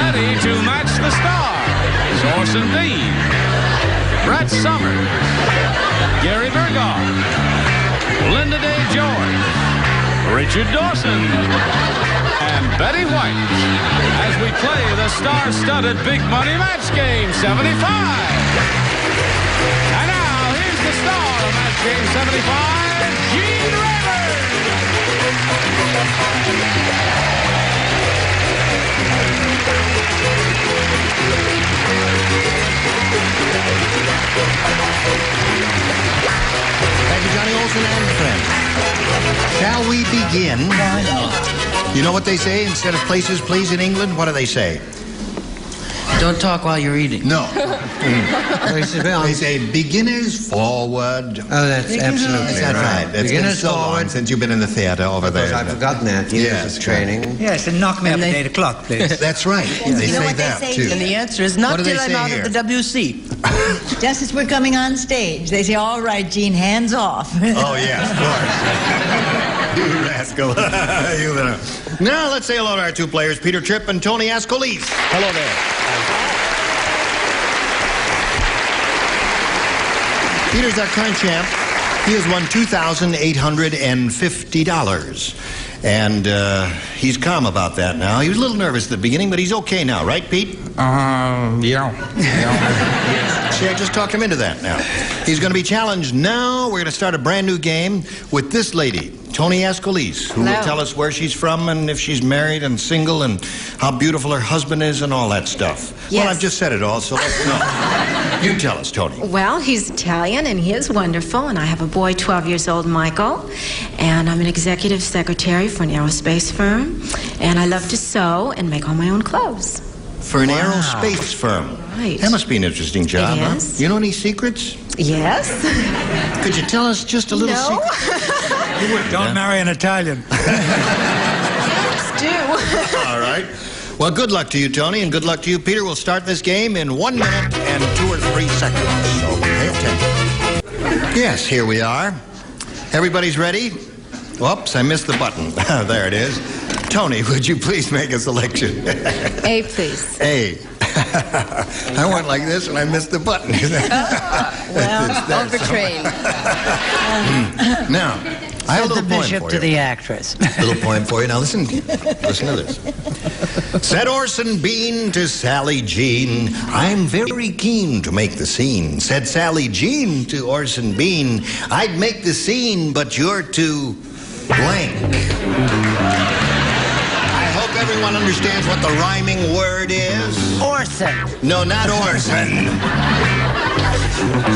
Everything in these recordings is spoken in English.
ready to match the stars. Orson Bean, Brett Summers, Gary Burghoff, Lynda George, Richard Dawson, and Betty White as we play the star-studded Big Money Match Game 75. And now, here's the star of Match Game 75, Gene Rivers. Thank you, Johnny Olson and friends. Shall we begin? Why not? You know what they say instead of places, please, in England? What do they say? Don't talk while you're eating. No. They say beginners forward. Oh, that's absolutely That's right. It's been so long since you've been in the theater over there. I've forgotten that. Yes, training. Yes, and knock me up at 8 o'clock, please. That's right. They say that, too. And the answer is not till I'm out here? of the WC. Just as we're coming on stage, they say, all right, Gene, hands off. Oh, yes, of course. You rascal. You little... Now, let's say hello to our two players, Peter Tripp and Tony Ascolice. Hello there. Peter's our current champ. He has won $2,850. And he's calm about that now. He was a little nervous at the beginning, but he's okay now, right, Pete? Yeah. See, I just talked him into that now. He's going to be challenged now. We're going to start a brand new game with this lady, Tony Ascolice, who will tell us where she's from and if she's married and single and how beautiful her husband is and all that stuff. Yes. Well, I've just said it all, so let's know. You tell us, Tony. Well, he's Italian, and he is wonderful, and I have a boy 12 years old, Michael, and I'm an executive secretary for an aerospace firm, and I love to sew and make all my own clothes. For an aerospace firm. Right. That must be an interesting job, huh? is. You know any secrets? Yes? Could you tell us just a little No? secret? Don't marry an Italian. Yes, do. All right. Well, good luck to you, Tony, and good luck to you, Peter. We'll start this game in 1 minute and 2 or 3 seconds, so pay attention. Yes, here we are. Everybody's ready? Whoops, I missed the button. There it is. Tony, would you please make a selection? A, please. A. I went like this and I missed the button. Overtrained. Now, I have a little poem bishop for to you. the actress. Little poem for you. Now listen to this. Said Orson Bean to Sally Jean, I'm very keen to make the scene. Said Sally Jean to Orson Bean, I'd make the scene, but you're too blank. I hope everyone understands what the rhyming word is. Orson. No, not Orson.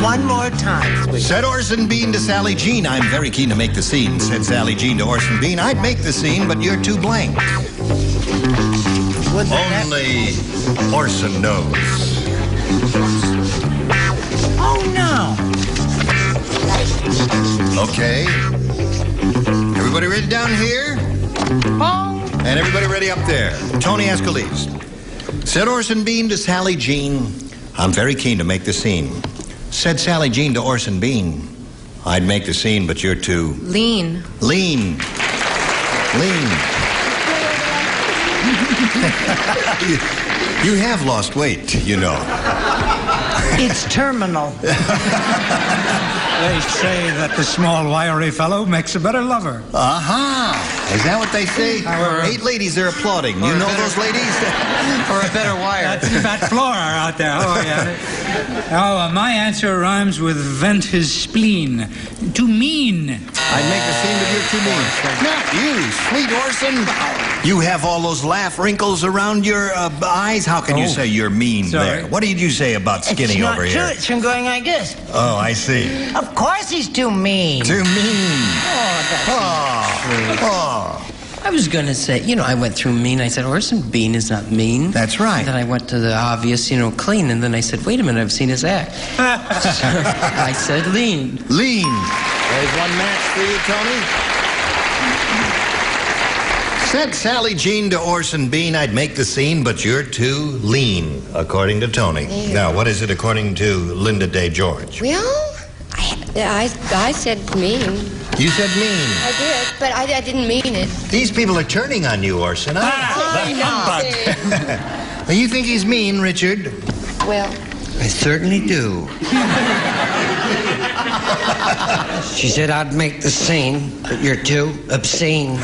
One more time, sweetie. Said Orson Bean to Sally Jean, I'm very keen to make the scene. Said Sally Jean to Orson Bean, I'd make the scene, but you're too blank. Only Orson knows. Oh, no. Okay. Everybody ready down here? And everybody ready up there? Tony Ascolice. Said Orson Bean to Sally Jean, I'm very keen to make the scene. Said Sally Jean to Orson Bean, I'd make the scene, but you're too... Lean. Lean. You have lost weight, you know. It's terminal. They say that the small, wiry fellow makes a better lover. Aha! Is that what they say? 8 ladies are applauding. You know those ladies? Or a better wire. That's Fat Flora out there. Oh, yeah. Oh, my answer rhymes with vent his spleen. Too mean. I'd make the scene, but you're too mean. Not you, sweet Orson. You have all those laugh wrinkles around your eyes. How can you say you're mean there? What did you say about Skinny over here? It's not true. It's from going like this. Oh, I see. Of course he's too mean. Too mean. I was going to say, I went through mean. I said, Orson Bean is not mean. That's right. Then I went to the obvious, clean. And then I said, wait a minute, I've seen his act. So I said lean. Lean. There's one match for you, Tony. Said Sally Jean to Orson Bean, I'd make the scene, but you're too lean, according to Tony. Now, what is it according to Lynda George? Well, I said mean. You said mean. I did, but I didn't mean it. These people are turning on you, Orson. Humbug. Well, you think he's mean, Richard? Well, I certainly do. She said I'd make the scene, but you're too obscene.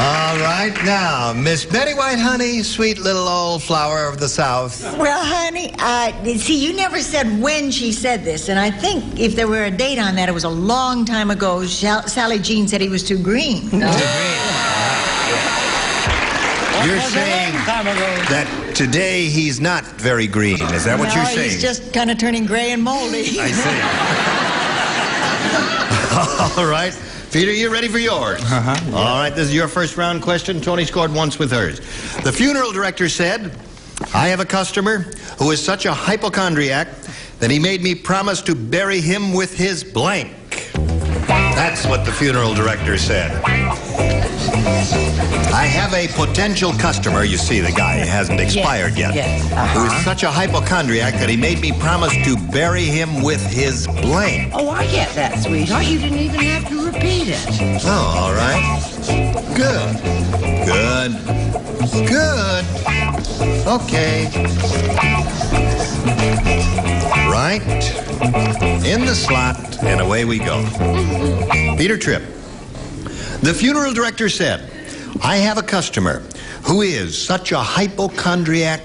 All right, now, Miss Betty White Honey, sweet little old flower of the South. Well, honey, see, you never said when she said this, and I think if there were a date on that, it was a long time ago. Sally Jean said he was too green. You're saying that today he's not very green. Is that what you're saying? He's just kind of turning gray and moldy. I see. All right. Peter, you ready for yours? Yeah. All right, this is your first round question. Tony scored once with hers. The funeral director said, I have a customer who is such a hypochondriac that he made me promise to bury him with his blank. That's what the funeral director said. I have a potential customer, you see, the guy hasn't expired yet, who is such a hypochondriac that he made me promise to bury him with his blank. Oh, I get that, sweetheart. You didn't even have to repeat it. Oh, all right. Good. Good. Good. Okay. Right in the slot, and away we go. Peter Tripp. The funeral director said, I have a customer who is such a hypochondriac,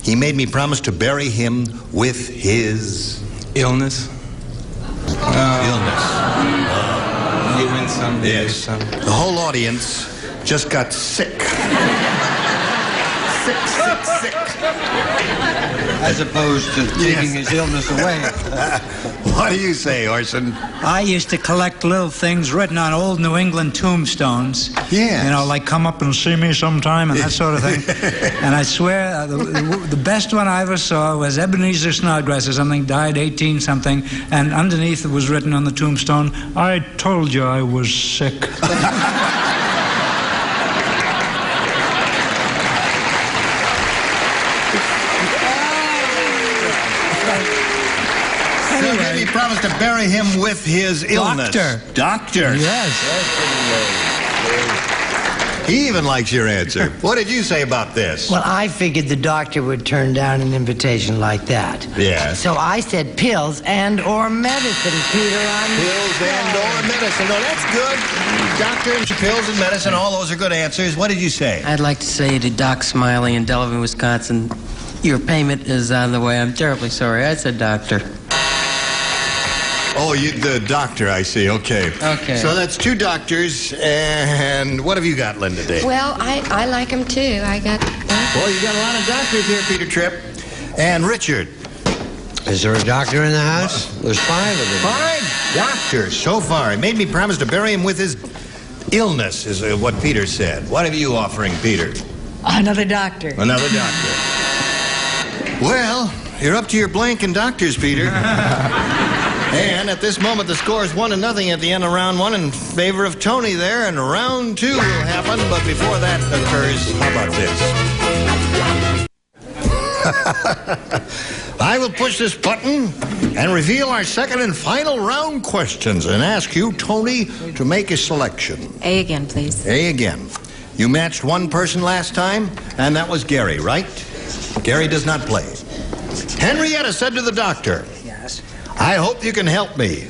he made me promise to bury him with his... Illness. illness. You win some, you lose Yes. some. The whole audience just got sick. Sick. As opposed to taking his illness away. What do you say, Orson? I used to collect little things written on old New England tombstones. Yes. You know, like come up and see me sometime and that sort of thing. And I swear, the best one I ever saw was Ebenezer Snodgrass or something, died 18-something, and underneath it was written on the tombstone, I told you I was sick. He promised to bury him with his illness. Doctor. Yes. He even likes your answer. What did you say about this? Well, I figured the doctor would turn down an invitation like that. Yes. So I said pills and or medicine, Peter. Pills and or medicine. No, that's good. Doctor and pills and medicine, all those are good answers. What did you say? I'd like to say to Doc Smiley in Delavan, Wisconsin, your payment is on the way. I'm terribly sorry. I said doctor. Oh, the doctor, I see. Okay. Okay. So that's two doctors, and what have you got, Lynda Day? Well, I like him too. I got... Well, you got a lot of doctors here, Peter Tripp. And Richard. Is there a doctor in the house? There's 5 of them. 5 doctors so far. He made me promise to bury him with his illness, is what Peter said. What are you offering, Peter? Another doctor. Another doctor. Well, you're up to your blank in doctors, Peter. And at this moment, the score is 1-0 at the end of round 1 in favor of Tony there, and round 2 will happen. But before that occurs, how about this? I will push this button and reveal our second and final round questions and ask you, Tony, to make a selection. A again, please. A again. You matched one person last time, and that was Gary, right? Gary does not play. Henrietta said to the doctor, Yes. I hope you can help me.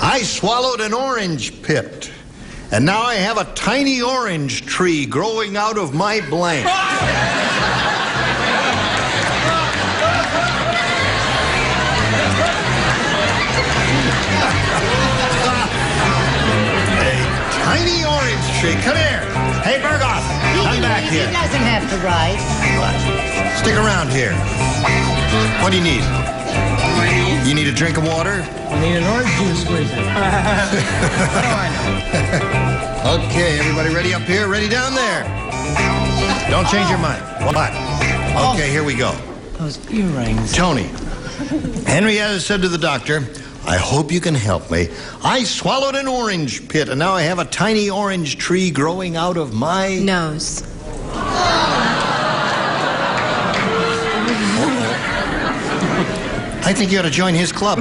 I swallowed an orange pit, and now I have a tiny orange tree growing out of my blank. Tiny orange tree. Come here. Hey, Burghoff, come back here. He doesn't have to write. Stick around here. What do you need? You need a drink of water? I need an orange juice squeezer. Okay, everybody ready up here? Ready down there? Don't change your mind. What? Okay, here we go. Those earrings. Tony. Henrietta said to the doctor, I hope you can help me. I swallowed an orange pit, and now I have a tiny orange tree growing out of my... Nose. I think you ought to join his club.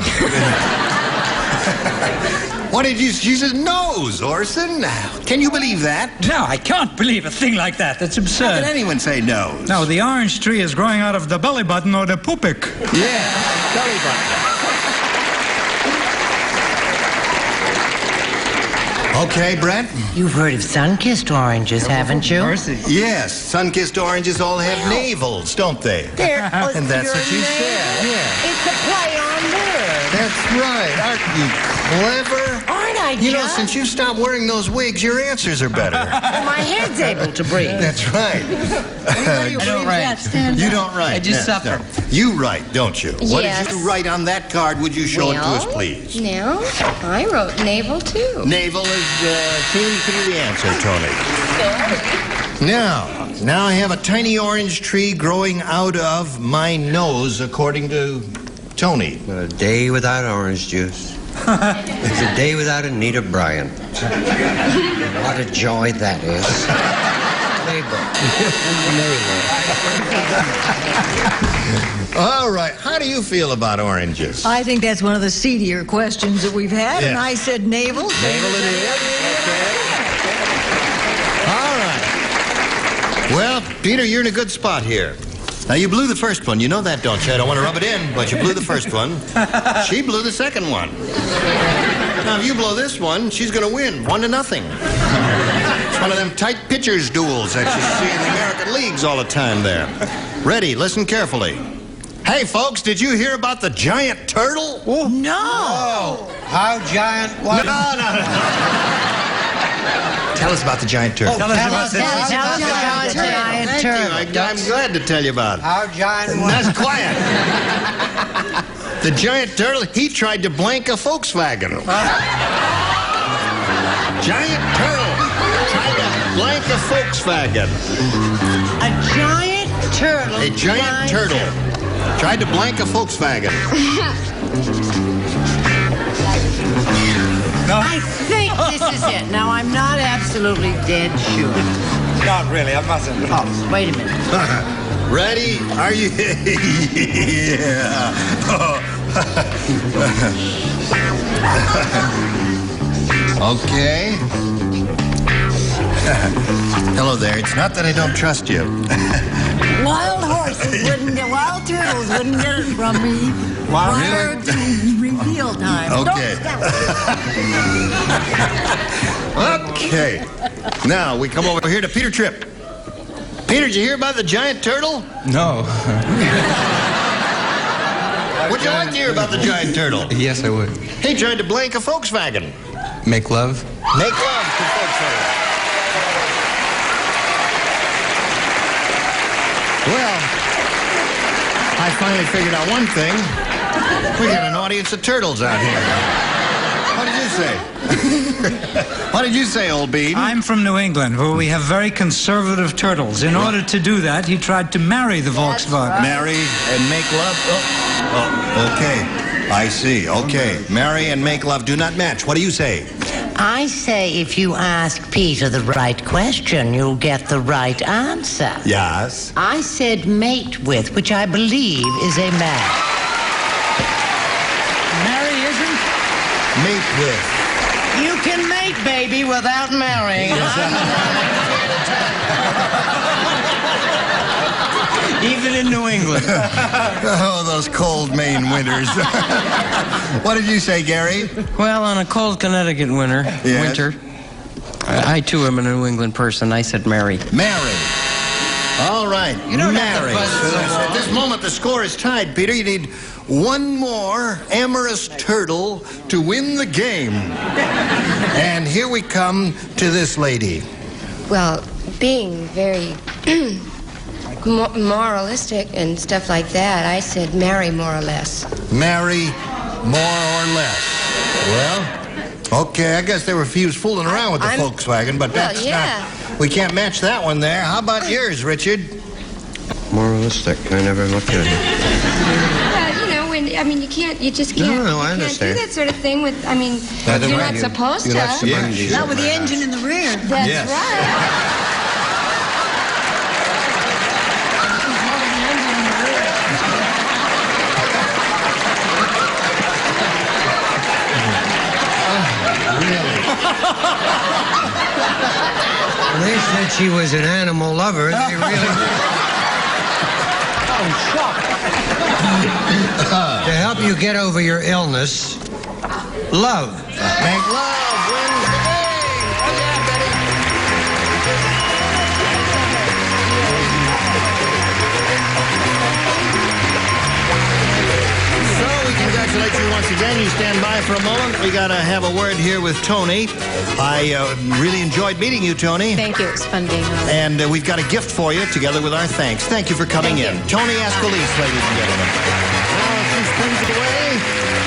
What did you... She said nose, Orson. Can you believe that? No, I can't believe a thing like that. That's How absurd. can anyone say nose? No, the orange tree is growing out of the belly button or the pupik. Yeah, belly button. Okay, Brett? You've heard of sun-kissed oranges, haven't you? Yes, sun-kissed oranges all have navels, don't they? And that's what you said, yeah. It's a play on words. That's right. Aren't you clever? Aren't I, You know, just? since you stopped wearing those wigs, your answers are better. My head's able to breathe. That's right. I don't write. You don't write. I just No, suffer. no. You write, don't you? What Yes. did you write on that card? Would you show it to us, please? No, I wrote navel too. Navel seems to be the answer, Tony. Now I have a tiny orange tree growing out of my nose, according to Tony. A day without orange juice. It's a day without Anita Bryant. What a joy that is. All right. How do you feel about oranges? I think that's one of the seedier questions that we've had, and Yeah. I said navel. Navel it is. Okay. All right. Well, Peter, you're in a good spot here. Now, you blew the first one. You know that, don't you? I don't want to rub it in, but you blew the first one. She blew the second one. Now, if you blow this one, she's going to win 1-0. It's one of them tight pitchers duels that you see in the American leagues all the time there. Ready? Listen carefully. Hey, folks, did you hear about the giant turtle? No. How giant was No. Tell us about the giant turtle. Tell us about the giant Thank you. turtle. I'm glad to tell you about it. How giant was That's quiet. The giant turtle, he tried to blank a Volkswagen. Giant turtle tried to blank a Volkswagen. A giant turtle. A giant turtle tried to blank a Volkswagen. I think this is it. Now, I'm not absolutely dead sure. Not really, I mustn't. Oh, wait a minute. Ready? Are you? Yeah. Okay. Hello there. It's not that I don't trust you. Wild wild turtles wouldn't get it from me. Prior to reveal time. Okay. Okay. Now we come over here to Peter Tripp. Peter, did you hear about the giant turtle? No. Would you like to hear about the giant turtle? Yes, I would. He tried to blank a Volkswagen. Make love? Make love to Volkswagen. Well, I finally figured out one thing. We got an audience of turtles out here. What did you say? What did you say, old bean? I'm from New England, where we have very conservative turtles. In order to do that, he tried to marry the Volkswagen. Marry and make love? Oh, okay. I see. Okay. Marry and make love do not match. What do you say? I say if you ask Peter the right question, you'll get the right answer. Yes. I said mate with, which I believe is a match. Marry isn't? Mate with. You can mate, baby, without marrying. Even in New England. Oh, those cold Maine winters. What did you say, Gary? Well, on a cold Connecticut winter, Yes. I too am a New England person. I said marry. Marry. All right. You don't have to marry. buzz so At this moment, the score is tied, Peter. You need one more amorous turtle to win the game. And here we come to this lady. Well, being very moralistic and stuff like that, I said marry more or less. Marry more or less. Well, okay, I guess there were a few fooling around with the Volkswagen, but Well, that's yeah. not... We can't match that one there. How about yours, Richard? moralistic? I never looked at it. You can't, you just can't. No, I you can't understand. do that sort of thing with, you're not supposed to. Not with the engine in the rear. That's Yes. right. They said she was an animal lover. They really... To help you get over your illness, love. Make love wins the game. Oh, yeah, Betty. So we congratulate you once again. You stand by for a moment. We got to have a word here with Tony. I really enjoyed meeting you, Tony. Thank you. It was fun being on. And we've got a gift for you together with our thanks. Thank you for coming in. Tony Ascolese, ladies and gentlemen. Now, if she spins it away,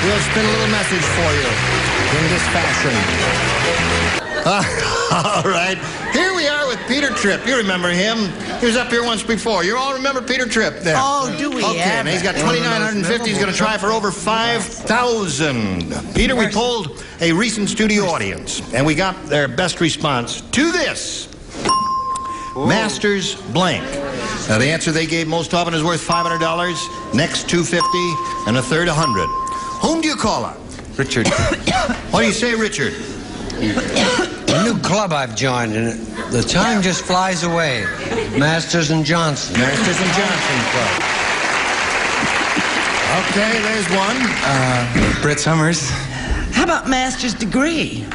we'll spin a little message for you in this fashion. All right. Here we are with Peter Tripp. You remember him. He was up here once before. You all remember Peter Tripp there? Oh, do we? Okay, and he's got 2,950. He's going to try for over 5,000. Peter, we polled a recent studio audience, and we got their best response to this. Masters blank. Now, the answer they gave most often is worth $500, next $250, and a third $100. Whom do you call on? Richard. What do you say, Richard? A new club I've joined, and the time just flies away. Masters and Johnson. Masters and Johnson Club. Okay, there's one. Brett Summers. How about master's degree?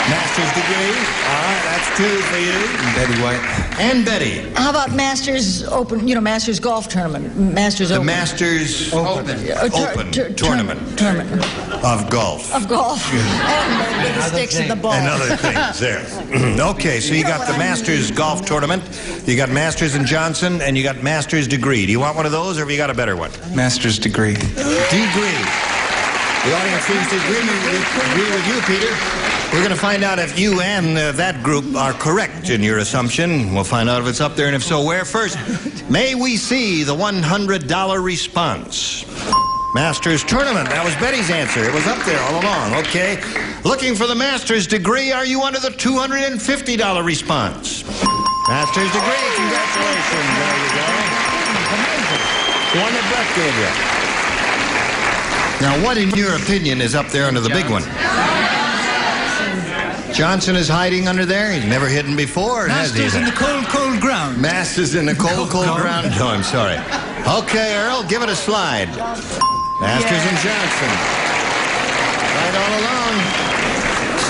Master's degree. All right, that's two for you. Betty White. And Betty. How about Masters Open, Masters Golf Tournament? Masters The Open. Masters Open Tournament Tournament. of golf. Of golf. And the sticks and the ball. And other things there. Okay, so you got the Masters Golf Tournament, you got Masters and Johnson, and you got Masters Degree. Do you want one of those, or have you got a better one? Master's degree. Degree. The audience seems to agree with you, Peter. We're going to find out if you and that group are correct in your assumption. We'll find out if it's up there, and if so, where. First, may we see the $100 response? Masters Tournament. That was Betty's answer. It was up there all along. Okay. Looking for the Master's Degree. Are you under the $250 response? Master's Degree. Congratulations. There you go. The one that Brett gave you. Now, what, in your opinion, is up there under the big one? Johnson is hiding under there. He's never hidden before, has he? Masters in the cold, cold ground. Masters in the cold, cold ground. No, I'm sorry. Okay, Earl, give it a slide. Masters and Johnson. Right all along.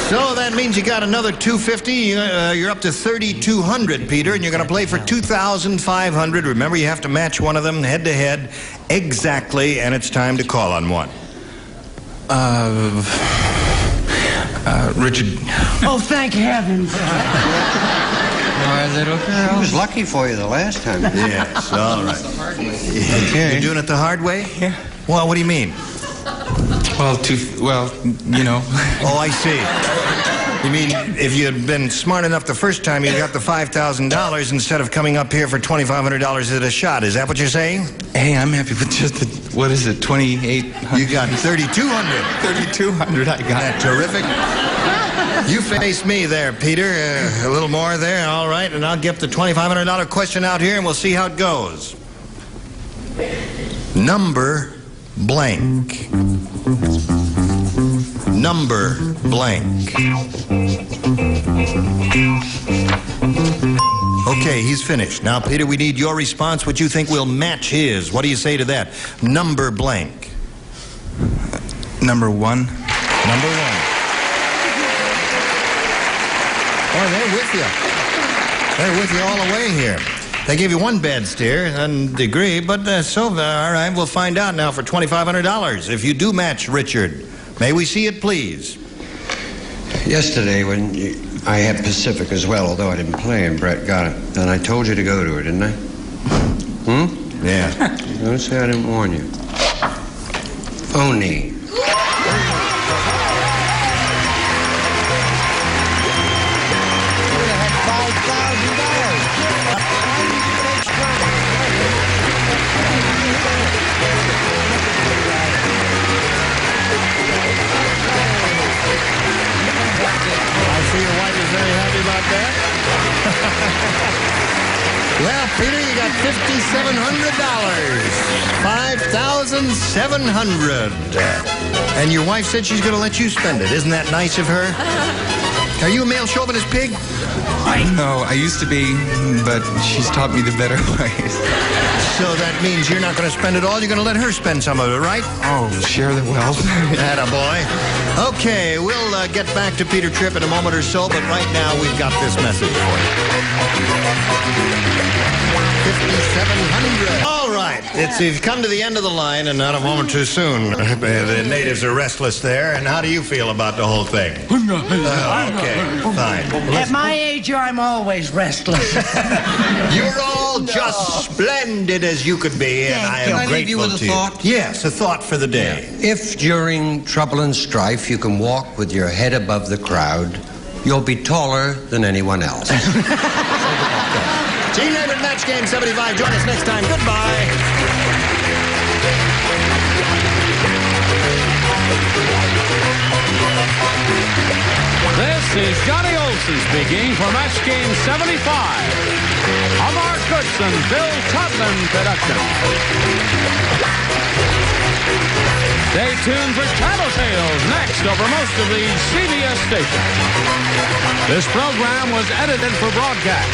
So that means you got another $250. You're up to $3,200, Peter, and you're going to play for $2,500. Remember, you have to match one of them head to head exactly, and it's time to call on one. Richard. Oh, thank heavens. My little girl. I was lucky for you the last time. Yes, all right. Okay. You're doing it the hard way? Yeah. Well, what do you mean? Well, you know. Oh, I see. You mean if you had been smart enough the first time, you got the $5,000 instead of coming up here for $2,500 at a shot. Is that what you're saying? Hey, I'm happy with just the, what is it, 2,800? You got $3,200. 3,200, I got. Isn't that terrific? You face me there, Peter. A little more there, all right. And I'll get the $2,500 question out here, and we'll see how it goes. Number blank. Number blank. Okay, he's finished. Now, Peter, we need your response. What you think will match his. What do you say to that? Number blank. Number one. Number one. Oh, they're with you. They're with you all the way here. They gave you one bad stare and degree, but all right, we'll find out now for $2,500. If you do match Richard, may we see it, please? Yesterday, when I had Pacific as well, although I didn't play, and Brett got it, and I told you to go to her, didn't I? Yeah. Don't say I didn't warn you. Phony. Well, Peter, you got $5,700. $5,700. And your wife said she's going to let you spend it. Isn't that nice of her? Are you a male chauvinist pig? No, I used to be, but she's taught me the better ways. So that means you're not going to spend it all. You're going to let her spend some of it, right? Oh, share the wealth. Attaboy. Okay, we'll get back to Peter Tripp in a moment or so, but right now we've got this message for you. 5,700. All right. You've come to the end of the line, and not a moment too soon. The natives are restless there, and how do you feel about the whole thing? Okay, fine. At my age, I'm always restless. You're all just splendid as you could be, and I am Can I grateful leave you with a to you. thought? Yes, a thought for the day. If during trouble and strife you can walk with your head above the crowd, you'll be taller than anyone else. Team Neighbor Match Game 75. Join us next time. Goodbye. This is Johnny Olson speaking for Match Game 75. A Mark Goodson, Bill Todman production. Stay tuned for Tattletales next over most of the CBS stations. This program was edited for broadcast.